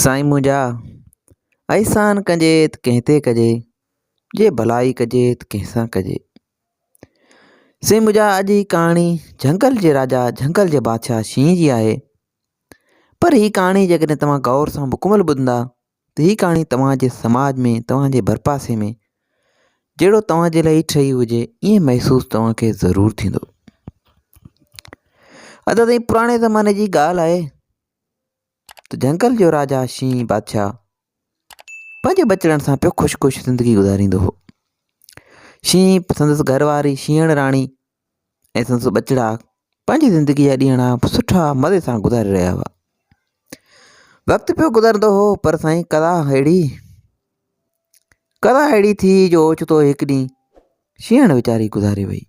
साईं मुंहिंजा अहसान कजे त कंहिं ते कजे, जे भलाई कजे त कंहिंसां कजे। साईं मुंहिंजा अॼु जी कहाणी झंगल जे राजा झंगल जे बादशाह शींहं जी आहे। पर हीअ कहाणी जेकॾहिं तव्हां गौर सां मुकमल ॿुधंदा त हीअ कहाणी तव्हांजे समाज में तव्हांजे भरपासे में जहिड़ो तव्हांजे लाइ ठही हुजे ईअं महसूसु तव्हांखे ज़रूरु थींदो। अदा ताईं पुराणे ज़माने जी ॻाल्हि आहे त झंगल जो राजा शींहं बादशाह पंहिंजे बचड़नि सां पियो ख़ुशि ख़ुशि ज़िंदगी गुज़ारींदो हो। शींहं संदसि घरवारी शींहण राणी ऐं संदसि बचड़ा पंहिंजी ज़िंदगी जा ॾींहं सुठा मज़े सां गुज़ारे रहिया हुआ। वक़्तु पियो गुज़रंदो हो पर साईं कदा अहिड़ी थी जो ओचितो हिकु ॾींहुं शींहण वीचारी गुज़ारे वई।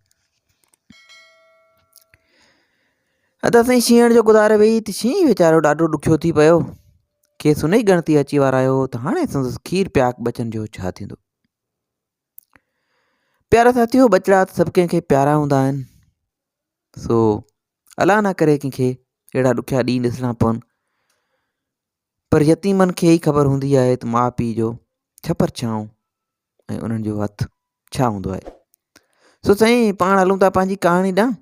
अदा साईं शींहण जो गुज़ारे वई त शींहं वीचारो ॾाढो ॾुखियो थी पियो। खेसि उन ई ॻणती अची वारायो त हाणे संदसि खीर प्याग बचनि जो छा थींदो। प्यारा साथियो, बचड़ा त सभु कंहिंखे प्यारा हूंदा आहिनि, सो अलाह न करे कंहिंखे अहिड़ा ॾुखिया ॾींहं ॾिसणा पवनि। पर यतीमनि खे ई ख़बर हूंदी आहे त माउ पीउ जो छपर छांव ऐं उन्हनि जो हथु छा हूंदो आहे। सो साईं पाण हलूं था पंहिंजी कहाणी ॾांहुं।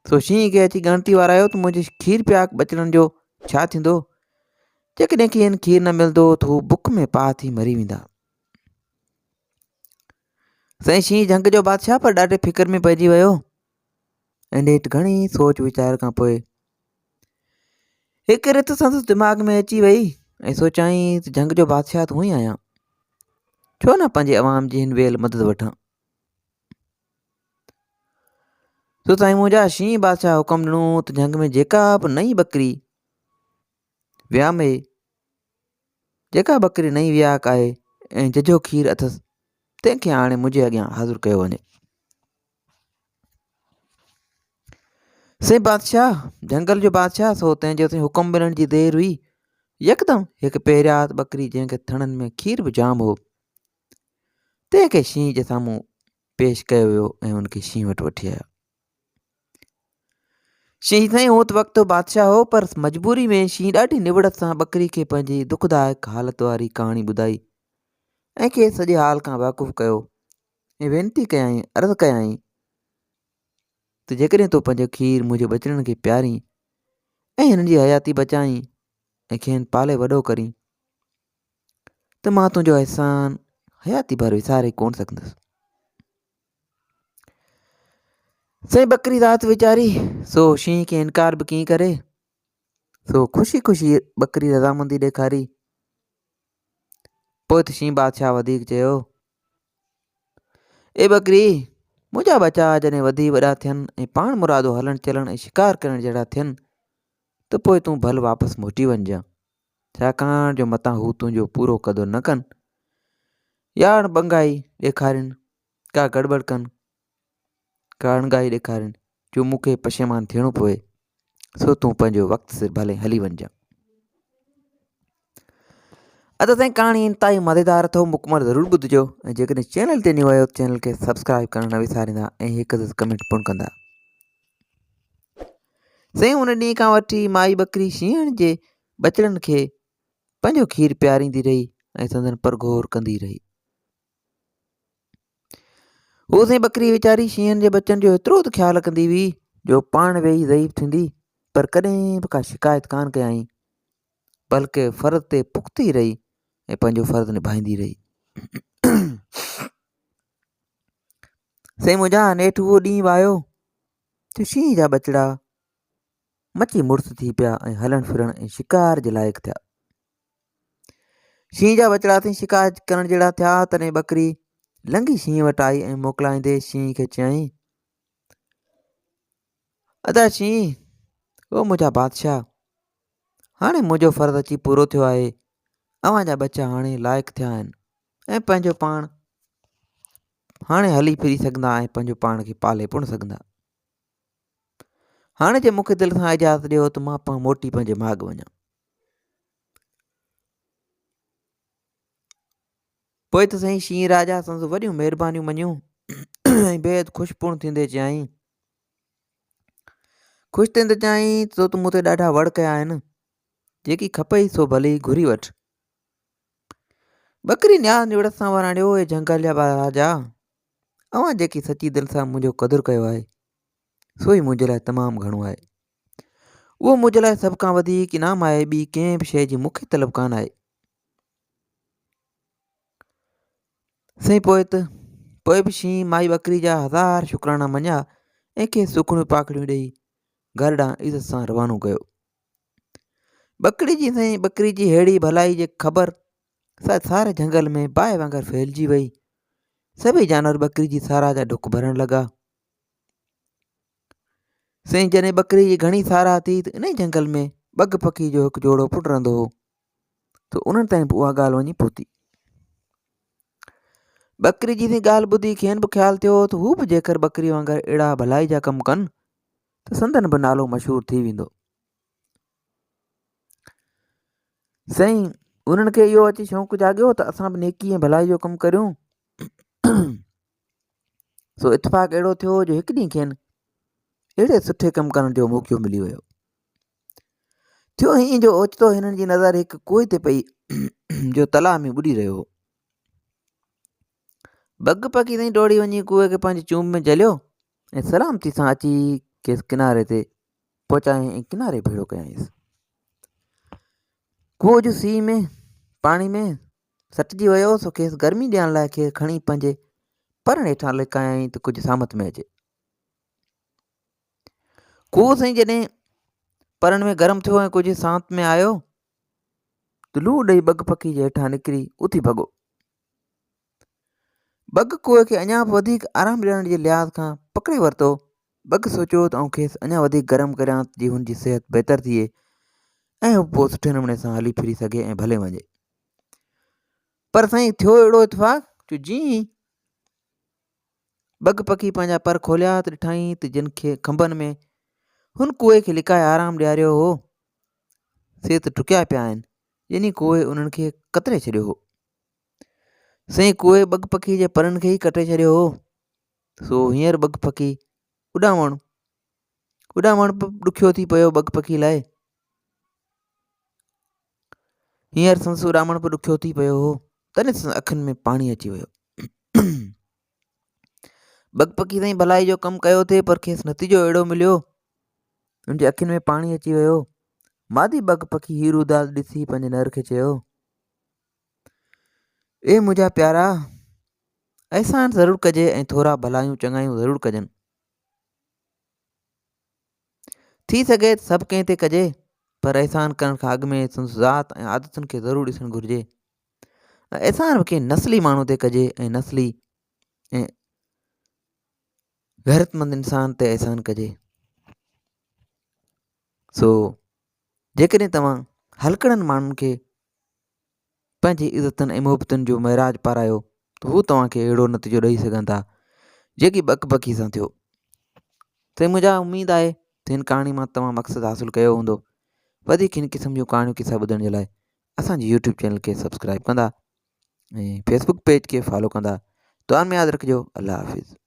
सो शींहं खे अची ॻणती वारायो त मुंहिंजे खीर प्याग बचड़नि जो छा थींदो जेकॾहिं खेनि खीर न मिलंदो त हू बुख में पाह थी मरी वेंदा। साईं शींहं झंग जो बादशाह पर ॾाढे फिकर में पइजी वियो ऐं नेठि घणी सोच वीचार खां पोइ हिकु रित संदसि दिमाग़ में अची वई ऐं सोचाईं त झंग जो बादशाह त हुई आहियां, छो न पंहिंजे अवाम जी हिन वेल मदद वठां। सो साईं मुंहिंजा शींहं बादशाह हुकम ॾिनो त झंग में जेका बि नई बकरी वियामे, जेका बकरी नई वियाक आहे ऐं जजो खीर अथसि तंहिंखे हाणे मुंहिंजे अॻियां हाज़ुर कयो वञे। साईं बादशाह झंगल जो बादशाह सो तंहिंजो साईं हुकुम मिलण जी देरि हुई। यकदमि हिकु पहिरियात बकरी जंहिंखे थणनि में खीर बि जाम हो तंहिंखे शींहं जे साम्हूं पेश कयो वियो ऐं उनखे शींहं वटि वठी आया। शींहं साईं हो त वक़्तु बादशाह हो पर मजबूरी में शींहं ॾाढी निवड़त सां बकरी खे पंहिंजी दुखदायक हालत वारी कहाणी ॿुधाई ऐं खेसि सॼे हाल खां वाक़ुफ़ु कयो ऐं वेनिती कयई, अर्ज़ु कयई त जेकॾहिं तो पंहिंजो खीर मुंहिंजे बचड़नि खे प्यारी ऐं हिननि जी हयाती बचाई ऐं खेनि पाले वॾो करी त मां तुंहिंजो अहसान हयाती भर विसारे कोन सघंदुसि। साईं बकरी राति वीचारी सो शींहं खे इनकार बि कीअं करे, सो ख़ुशी ख़ुशी बकरी रज़ामंदी ॾेखारी। पोइ त शींहं बादशाह वधीक चयो, ए बकरी मुंहिंजा बचा जॾहिं वधी वॾा थियनि ऐं पाण मुरादो हलणु चलणु ऐं शिकार करणु जहिड़ा थियनि त पोइ तूं भल वापसि मोटी वञिजांइ, छाकाणि जो मतां हू तुंहिंजो पूरो क़दुरु न कनि या अणबंगाई ॾेखारीनि, का गड़बड़ कनि, का अणगाई ॾेखारीनि जो मूंखे पशेमान थियणो पए। सो तूं पंहिंजो वक़्तु सिर भले हली वञिजांइ। अदा ताईं कहाणी इंतिहाई मज़ेदार अथव, मुकमल ज़रूरु ॿुधिजो ऐं जेकॾहिं चैनल ते न्यू आहियो त चैनल खे सब्सक्राइब करणु न विसारींदा ऐं हिकु कमेंट पिणु कंदा। साईं उन ॾींहं खां वठी माई बकरी शींहण जे बचड़नि खे पंहिंजो खीर पियारींदी रही ऐं संदनि परघोर कंदी रही। हू साईं बकरी वीचारी शींहनि जे बचनि जो एतिरो त ख़्यालु रखंदी हुई जो पाण वेही ज़ईफ़ थींदी पर कॾहिं बि का शिकायत कान कयई, बल्कि फ़र्ज़ ते पुख़्ती रही ऐं पंहिंजो फ़र्ज़ु निभाईंदी रही। साईं मुंहिंजा नेठि उहो ॾींहुं आयो त शींहं जा बचड़ा मची मुड़ुस थी पिया ऐं हलणु फिरणु ऐं शिकार जे लाइक़ु थिया। शींहं जा बचड़ा साईं शिकार करण जहिड़ा थिया तॾहिं बकरी लंघी शींहं वटि आई ऐं मोकिलाईंदे शींहं खे चयईं, अदा शींहं, ओ मुंहिंजा बादशाह, हाणे मुंहिंजो फ़र्ज़ु अची पूरो थियो आहे। अव्हां जा बचा हाणे लाइक़ु थिया आहिनि ऐं पंहिंजो पाण हाणे हली फिरी सघंदा ऐं पंहिंजो पाण खे पाले पिणु सघंदा। हाणे जे मूंखे दिलि सां इजाज़त ॾियो त मां मोटी पंहिंजे माॻु वञा। पोइ त साईं शींहं राजा संदसि वॾियूं महिरबानियूं मञियूं ऐं बेहदि ख़ुशि पूर्ण थींदे चयईं, ख़ुशि थींदे चयईं सो तूं मूं ते ॾाढा वड़ कया आहिनि, जेकी खपई सो भली घुरी वठि। बकरी न्यास निवड़त सां वराणियो, "हे जंगल जा राजा, अव्हां जेकी सची दिलि सां मुंहिंजो क़दुरु कयो आहे सो ई मुंहिंजे लाइ तमामु घणो आहे। उहो मुंहिंजे लाइ सभ खां वधीक इनाम आहे। ॿी कंहिं बि शइ जी मूंखे तलब कान आहे। साईं पोइ बि शींहुं माई बकरी जा हज़ार शुकराना मञिया ऐं खेसि सुखड़ियूं पाखड़ियूं ॾेई घर ॾांहुं इज़त सां रवानो कयो। बकरी जी अहिड़ी भलाई जी ख़बर सारे जंगल में बाहि वांगुरु फैलिजी वई। सभई जानवर बकरी जी साराह जा डुक भरण लॻा। साईं जॾहिं बकरी जी घणी साराह थी त इन ई जंगल में बग पखी जो हिकु जोड़ो पुटु रहंदो हो, त उन्हनि ताईं बि उहा ॻाल्हि वञी पहुती। बकरी जी ॻाल्हि ॿुधी खेनि बि ख़्यालु थियो त हू बि जेकर बकरी वांगुरु अहिड़ा भलाई जा कमु कनि त संदन बि नालो मशहूरु थी वेंदो। साईं उन्हनि खे इहो अची शौक़ु जाॻियो त असां बि नेकी ऐं भलाई जो कमु करियूं। सो इतफ़ाक़ अहिड़ो थियो जो हिकु ॾींहुं खेनि अहिड़े सुठे कमु करण जो मौक़ो मिली वियो। थियो हीअं जो ओचितो हिननि जी नज़र हिकु कुएं ते पई जो तलाउ में ॿुॾी रहियो हो। बग पखी साईं डोड़ी वञी कुएं खे पंहिंजी चूम में झलियो ऐं सलामती सां अची खेसि किनारे ते पहुचायईं ऐं किनारे भेड़ो कयईंसि। कुओं जो सीउ में पाणी में सटिजी वियो, सो खेसि गर्मी ॾियण लाइ खेसि खणी पंहिंजे परनि हेठां लिकायईं त कुझु सामत में अचे। कुओं साईं जॾहिं परनि में गरम थियो ऐं कुझु सांत में आयो त लूह ॾेई बग पखी जे हेठां निकिरी उथी भॻो। बग कुएं खे अञा बि वधीक आराम ॾियण जे लिहाज़ खां पकिड़े वरितो। बग सोचियो त आउं खेसि अञा वधीक गरम करियां जीअं हुनजी सिहत बहितर थिए ऐं हू पोइ सुठे नमूने सां हली फिरी सघे ऐं भले वञे। पर साईं थियो अहिड़ो इतफ़ाक़ जो जीअं ई बग पखी पंहिंजा पर खोलिया त ॾिठाई त जिन खे खंभनि में हुन कुएं खे लिकाए आराम ॾियारियो हो से त टुकिया पिया आहिनि, यानी कुएं उन्हनि खे कतरे छॾियो हो। साईं कुएं बग पखी जे परनि खे ई कटे छॾियो हो। सो हींअर बग पखी उॾामण बि ॾुखियो थी पियो बग पखी लाइ। हींअर संस उॾामण बि ॾुखियो थी पियो हो। तॾहिं संस अखियुनि में पाणी अची वियो। बग पखी साईं भलाई जो कमु कयो थे, पर खेसि नतीजो अहिड़ो मिलियो हुनजे अखियुनि में पाणी अची वियो। मादी बग पखी हीरू दास ॾिसी पंहिंजे नर खे चयो, ए मुंहिंजा प्यारा, अहसान ज़रूरु कजे ऐं थोरा भलायूं चङायूं ज़रूरु कजनि। थी सघे त सभु कंहिं ते कजे, पर अहसान करण खां अॻु में संदसि ज़ात ऐं आदतुनि खे ज़रूरु ॾिसणु घुरिजे। अहसान बि कंहिं नस्ली माण्हू ते कजे ऐं नस्ली ऐं गैरतमंद इंसान ते अहसान कजे। सो जेकॾहिं तव्हां हलकड़नि माण्हुनि खे पंहिंजी इज़तनि ऐं मुहबतनि जो महराज पारायो त हू तव्हांखे अहिड़ो नतीजो ॾेई सघनि था जेकी बग पखी सां थियो। त मुंहिंजा उमेदु आहे त हिन कहाणी मां तव्हां मक़सदु हासिलु कयो हूंदो। वधीक हिन क़िस्म जूं कहाणियूं किसा ॿुधण जे लाइ असांजे यूट्यूब चैनल खे सब्सक्राइब कंदा ऐं फेसबुक पेज खे फॉलो कंदा। दुआ में यादि रखिजो। अल्लाह हाफ़िज़।